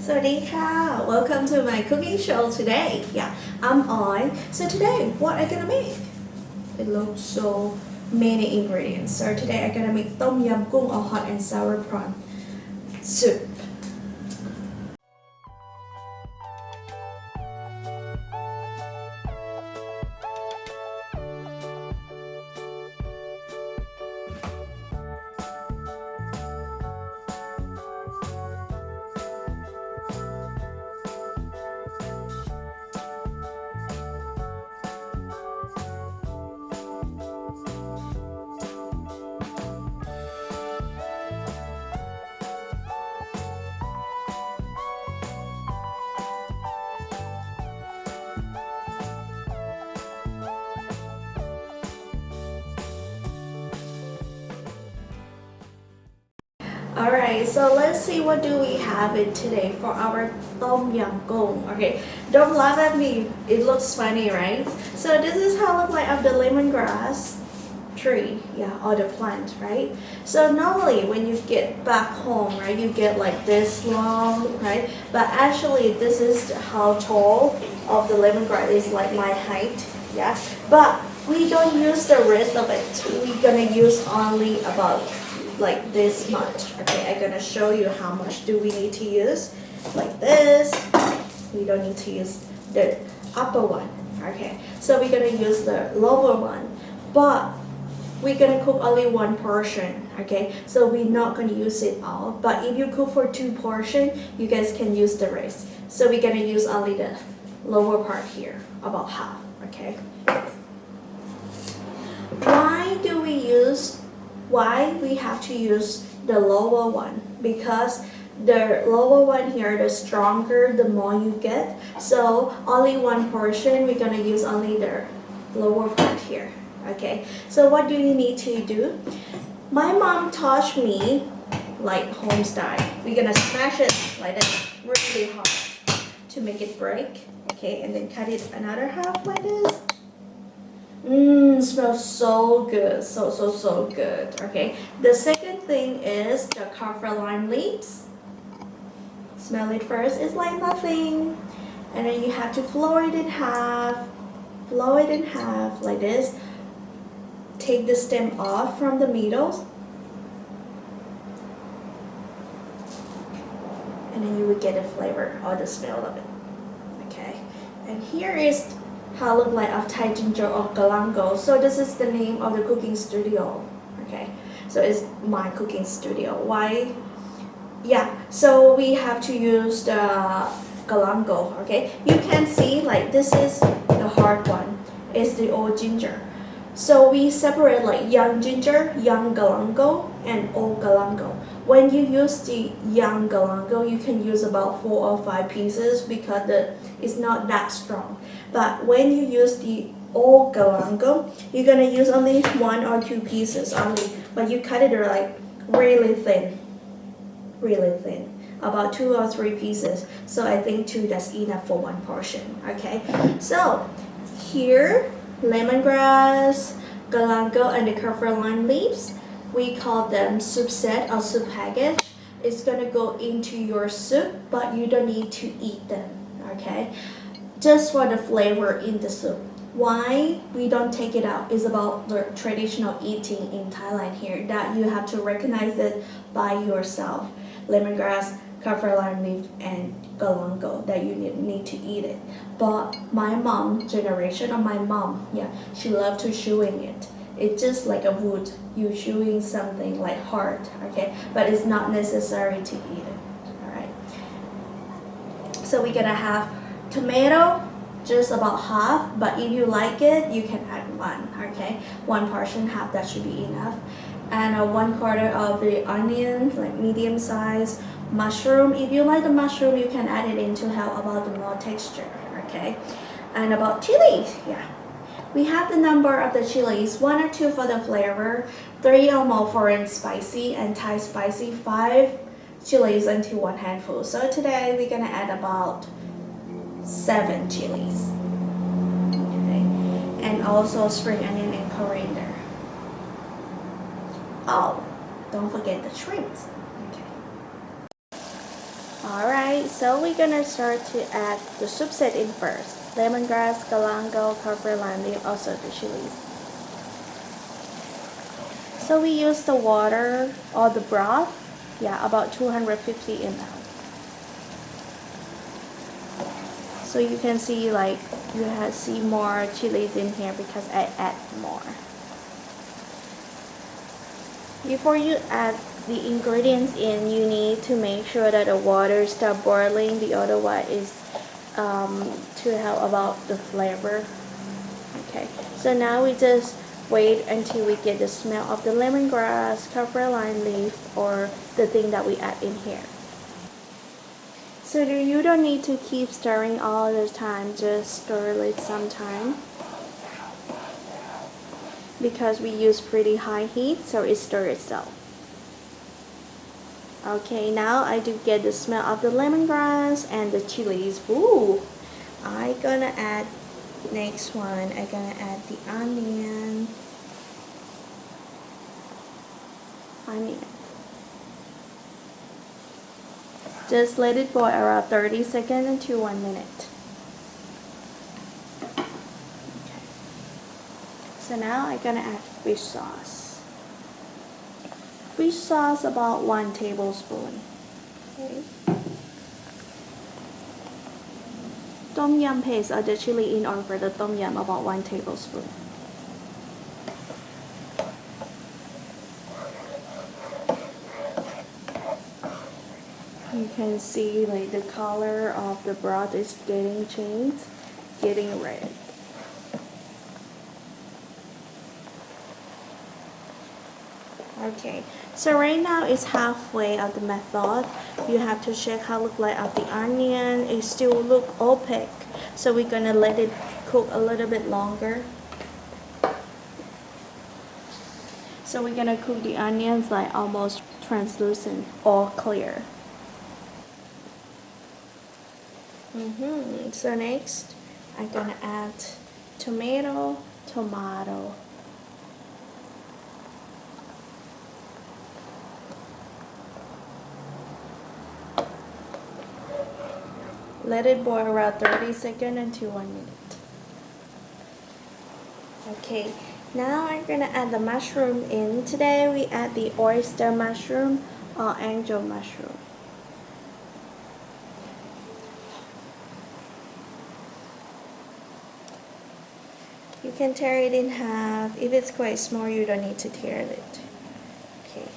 สวัสดีค่ะ Welcome to my cooking show today. Yeah, I'm Oy. So today, what I gonna make? It looks so many ingredients. So today I gonna make Tom Yum Gung or hot and sour prawn soup. Alright, so let's see what do we have it today for our Tom Yum Gung. Okay, don't laugh at me. It looks funny, right? So this is how it look like of the lemongrass tree, yeah, or the plant, right? So normally when you get back home, right, you get like this long, right? But actually this is how tall of the lemongrass is, like my height, yeah. But we don't use the rest of it. We're gonna use only about like this much. Okay, I'm gonna show you how much do we need to use. Like this, we don't need to use the upper one. Okay, so we're gonna use the lower one, but we're gonna cook only one portion. Okay, so we're not gonna use it all, but if you cook for 2 portions, you guys can use the rest. So we're gonna use only the lower part here, about half. Okay, why we have to use the lower one? Because the lower one here, the stronger the more you get. So only one portion, we're gonna use only the lower part here. Okay, so what do you need to do? My mom taught me like home style. We're gonna smash it like that really hard to make it break. Okay, and then cut it another half like this. Smells so good, so good. Okay, the second thing is the Kaffir lime leaves. Smell it first, it's like nothing. And then you have to floor it in half like this. Take the stem off from the middle, and then you will get the flavor or the smell of it. Okay, and here is how look like of Thai ginger or Galangal. So this is the name of the cooking studio. Okay, so it's my cooking studio. Why? Yeah, so we have to use the Galangal. Okay, you can see like this is the hard one. It's the old ginger. So we separate like young ginger, young Galangal, and old Galangal. When you use the young Galangal, you can use about 4 or 5 pieces because it's not that strong. But when you use the old Galangal, you're gonna use only 1 or 2 pieces only. But you cut it like really thin, about 2 or 3 pieces. So I think 2 that's enough for 1 portion. Okay, so here lemongrass, galangal, and the Kaffir lime leaves. We call them soup set or soup package. It's gonna go into your soup, but you don't need to eat them. Okay, just for the flavor in the soup. Why we don't take it out is about the traditional eating in Thailand here that you have to recognize it by yourself. Lemongrass, Kaffir lime leaf, and galangal that you need to eat it. But my mom generation, or my mom, yeah, she loved to chewing it. It's just like a wood. You chewing something like hard, okay? But it's not necessary to eat it. All right. So we're gonna have tomato, just about half. But if you like it, you can add 1. Okay, 1 portion, half that should be enough. And 1/4 of the onions, like medium size. Mushroom, if you like the mushroom, you can add it in to help about the more texture. Okay, and about chilies, yeah. We have the number of the chilies, 1 or 2 for the flavor, 3 or more for spicy and Thai spicy, 5 chilies into 1 handful. So today we're gonna add about 7 chilies. Okay, and also spring onion and coriander. Oh, don't forget the shrimps. Okay. Alright, so we're gonna start to add the soup set in first. Lemongrass, galangal, kaffir, lime leaf, also the chilies. So we use the water or the broth, yeah, about 250 ml. So you can see like see more chilies in here because I add more. Before you add the ingredients in, you need to make sure that the water start boiling. The other one is to help about the flavor. Okay, so now we just wait until we get the smell of the lemongrass, kaffir lime leaf, or the thing that we add in here. So you don't need to keep stirring all the time, just stir it sometime. Because we use pretty high heat, so it stirs itself. Okay, now I do get the smell of the lemongrass and the chilies. Ooh! I'm gonna add next one. I'm gonna add the onion. Just let it boil around 30 seconds to 1 minute. Okay. So now I'm gonna add fish sauce. Fish sauce about 1 tablespoon. Okay. Tom yum paste or the chili in order for the tom yum about 1 tablespoon. You can see like the color of the broth is getting changed, getting red. Okay, so right now it's halfway of the method. You have to check how look like of the onion. It still look opaque, so we're gonna let it cook a little bit longer. So we're gonna cook the onions like almost translucent or clear. So next, I'm gonna add tomato. Let it boil around 30 seconds until 1 minute. Okay, now I'm gonna add the mushroom in. Today we add the oyster mushroom or angel mushroom. You can tear it in half. If it's quite small, you don't need to tear it. Okay,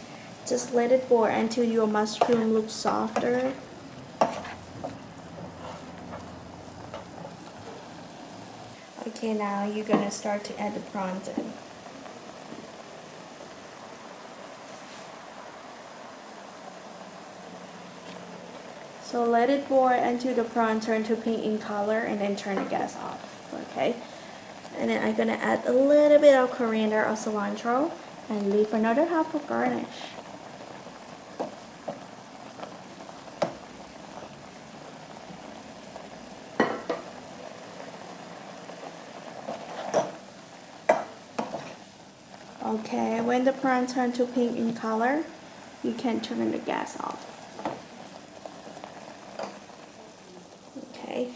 just let it boil until your mushroom looks softer. Okay, now you're gonna start to add the prawns in. So let it boil until the prawn turn to pink in color and then turn the gas off. Okay, and then I'm gonna add a little bit of coriander or cilantro and leave another half for garnish. Okay, when the prawn turn to pink in color, you can turn the gas off. Okay,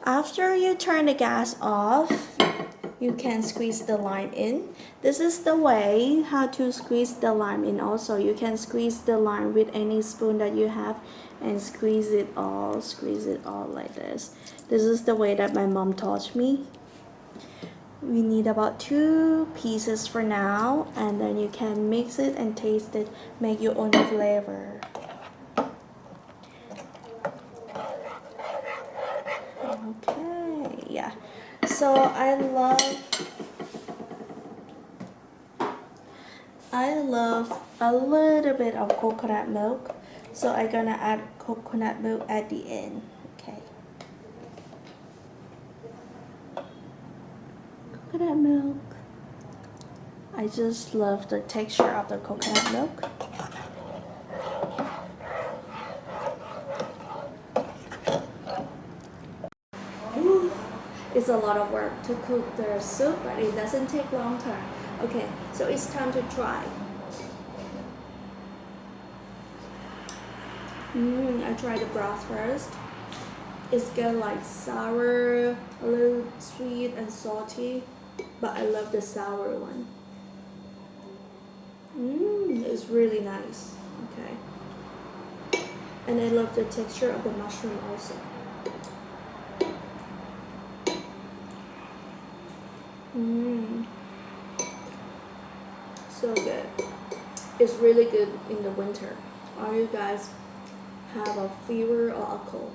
after you turn the gas off, you can squeeze the lime in. This is the way how to squeeze the lime in. Also, you can squeeze the lime with any spoon that you have and squeeze it all like this. This is the way that my mom taught me. We need about 2 pieces for now, and then you can mix it and taste it, make your own flavor. Okay, yeah. So I love a little bit of coconut milk, so I'm gonna add coconut milk at the end. Okay. Coconut milk. I just love the texture of the coconut milk. Ooh, it's a lot of work to cook the soup, but it doesn't take long time. Okay, so it's time to try. I try the broth first. It's got like sour, a little sweet and salty, but I love the sour one. It's really nice. Okay. And I love the texture of the mushroom also. So good. It's really good in the winter. All you guys have a fever or a cold?